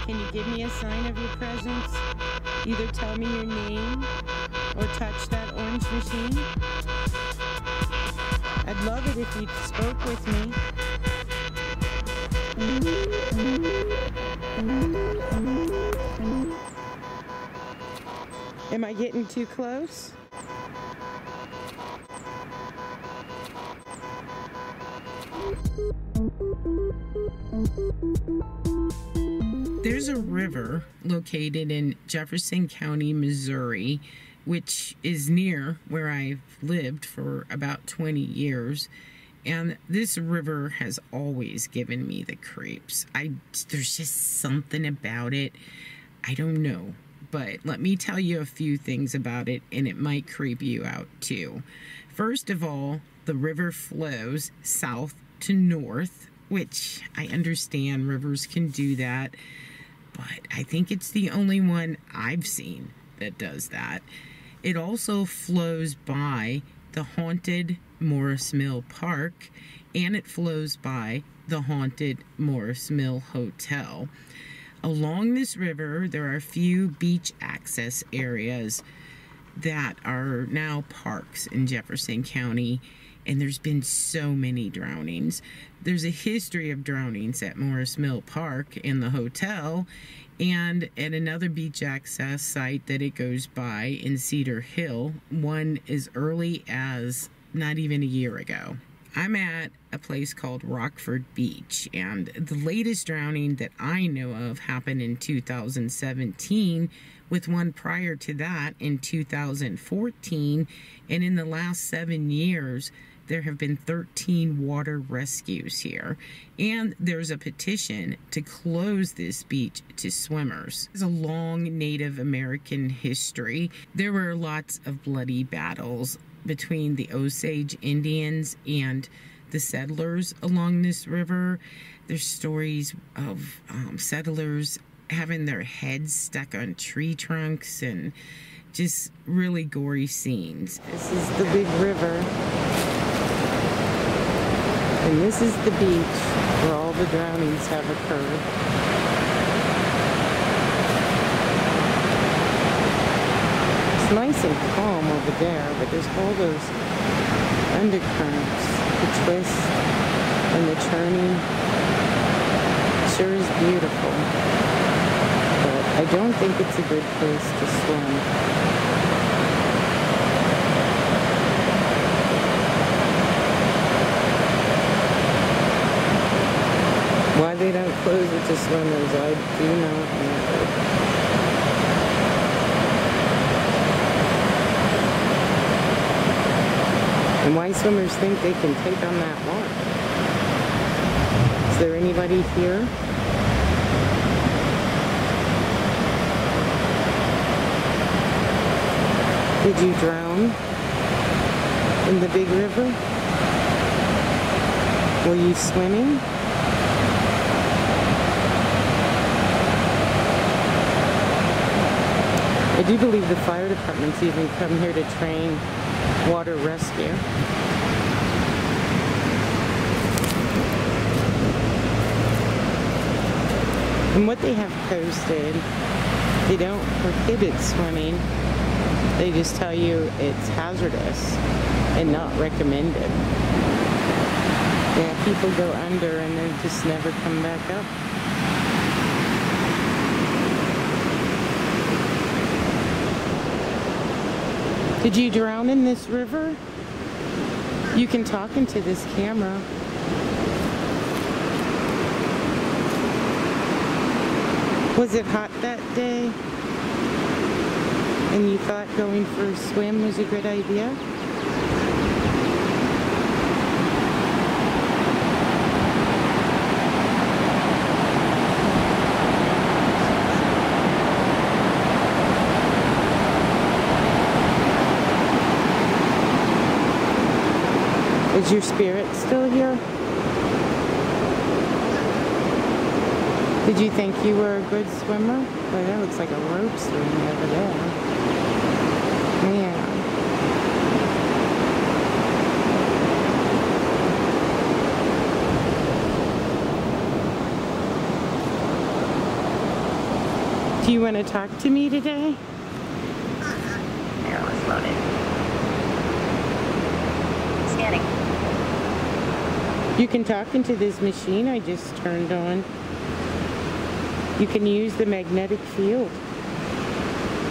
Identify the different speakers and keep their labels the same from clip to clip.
Speaker 1: Can you give me a sign of your presence? Either tell me your name or touch that orange machine. I'd love it if you spoke with me. Am I getting too close? There's a river located in Jefferson County, Missouri, which is near where I've lived for about 20 years. And this river has always given me the creeps. There's just something about it. I don't know. But let me tell you a few things about it, and it might creep you out too. First of all, the river flows south to north, which I understand rivers can do that, but I think it's the only one I've seen that does that. It also flows by the haunted Morse Mill Park, and it flows by the haunted Morse Mill Hotel. Along this river, there are a few beach access areas that are now parks in Jefferson County, and there's been so many drownings. There's a history of drownings at Morse Mill Park in the hotel, and at another beach access site that it goes by in Cedar Hill, one as early as not even a year ago. I'm at a place called Rockford Beach, and the latest drowning that I know of happened in 2017, with one prior to that in 2014, and in the last 7 years, there have been 13 water rescues here, and there's a petition to close this beach to swimmers. There's a long Native American history. There were lots of bloody battles between the Osage Indians and the settlers along this river. There's stories of settlers having their heads stuck on tree trunks and just really gory scenes. This is the big river, and this is the beach where all the drownings have occurred. It's nice and calm over there, but there's all those undercurrents, the twist and the turning. Sure is beautiful, but I don't think it's a good place to swim. Why they don't close it to swimmers, I do not know. And why swimmers think they can take on that water. Is there anybody here? Did you drown in the big river? Were you swimming? I do believe the fire department's even come here to train water rescue. And what they have posted, they don't prohibit swimming. They just tell you it's hazardous and not recommended. Yeah, people go under and they just never come back up. Did you drown in this river? You can talk into this camera. Was it hot that day? And you thought going for a swim was a good idea? Is your spirit still here? Did you think you were a good swimmer? Boy, that looks like a rope swing over there. Yeah. Do you want to talk to me today?
Speaker 2: There, let's load it. Scanning.
Speaker 1: You can talk into this machine I just turned on. You can use the magnetic field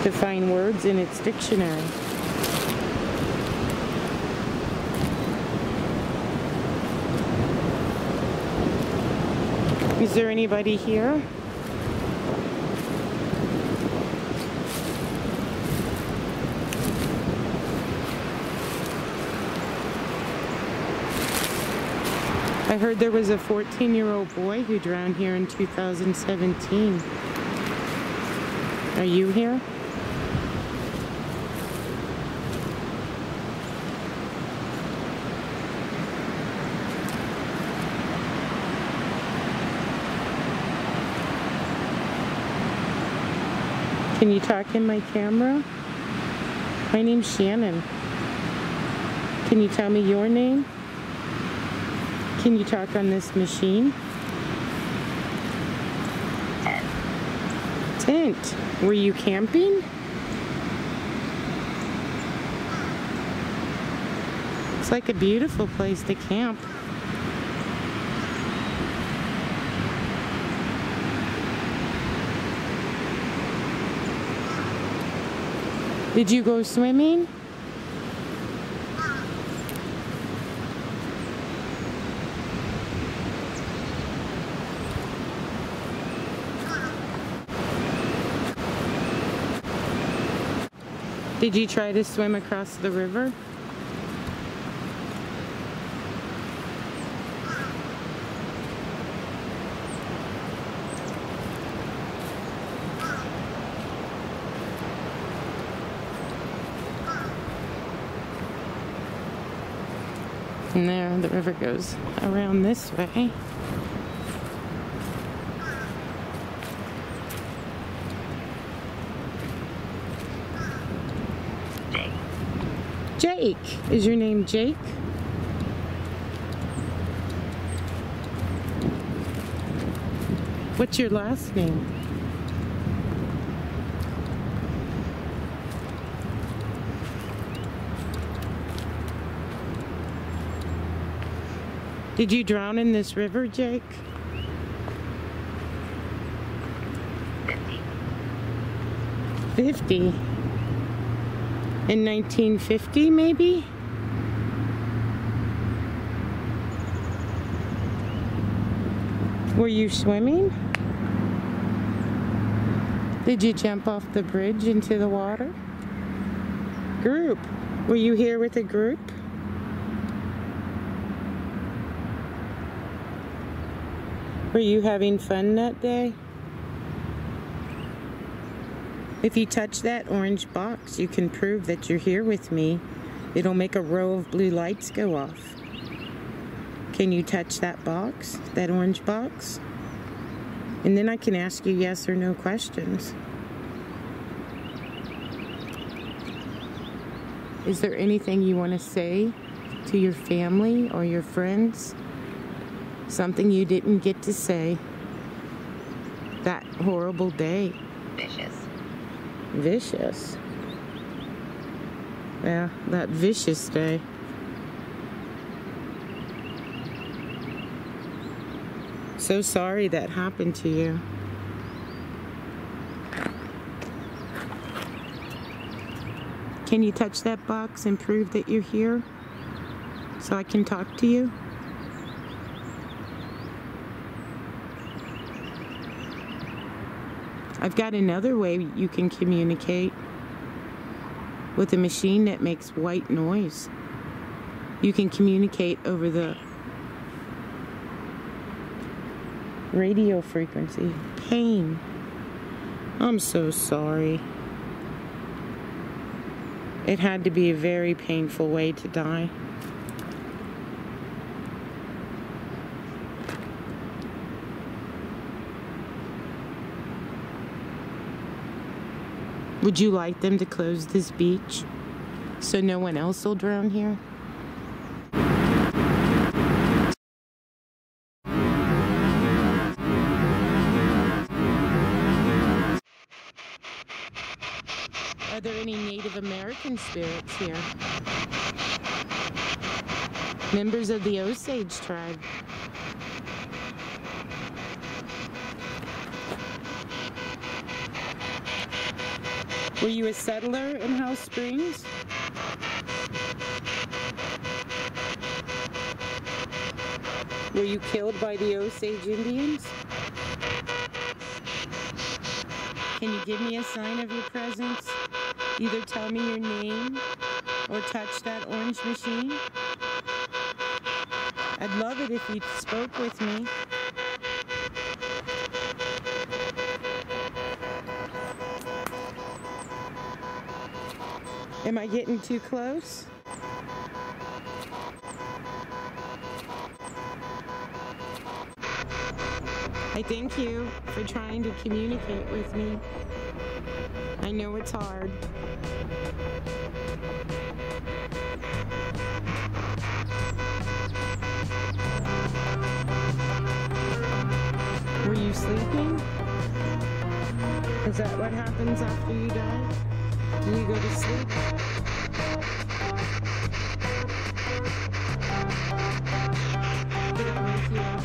Speaker 1: to find words in its dictionary. Is there anybody here? I heard there was a 14-year-old boy who drowned here in 2017. Are you here? Can you talk in my camera? My name's Shannon. Can you tell me your name? Can you talk on this machine? Tent. Were you camping? It's like a beautiful place to camp. Did you go swimming? Did you try to swim across the river? And there, the river goes around this way. Jake. Is your name Jake? What's your last name? Did you drown in this river, Jake? 50. In 1950, maybe? Were you swimming? Did you jump off the bridge into the water? Group. Were you here with a group? Were you having fun that day? If you touch that orange box, you can prove that you're here with me. It'll make a row of blue lights go off. Can you touch that box, that orange box? And then I can ask you yes or no questions. Is there anything you want to say to your family or your friends? Something you didn't get to say that horrible day?
Speaker 2: Vicious.
Speaker 1: Vicious. Yeah, that vicious day. So sorry that happened to you. Can you touch that box and prove that you're here so I can talk to you? I've got another way you can communicate with a machine that makes white noise. You can communicate over the radio frequency. Pain. I'm so sorry. It had to be a very painful way to die. Would you like them to close this beach so no one else will drown here? Are there any Native American spirits here? Members of the Osage tribe. Were you a settler in House Springs? Were you killed by the Osage Indians? Can you give me a sign of your presence? Either tell me your name or touch that orange machine. I'd love it if you spoke with me. Am I getting too close? I thank you for trying to communicate with me. I know it's hard. Were you sleeping? Is that what happens after you die? Do you go to sleep? Did I wake you up?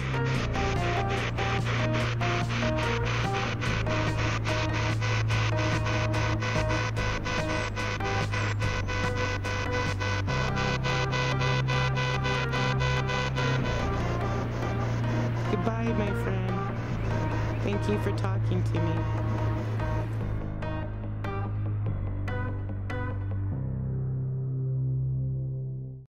Speaker 1: Goodbye, my friend. Thank you for talking to me.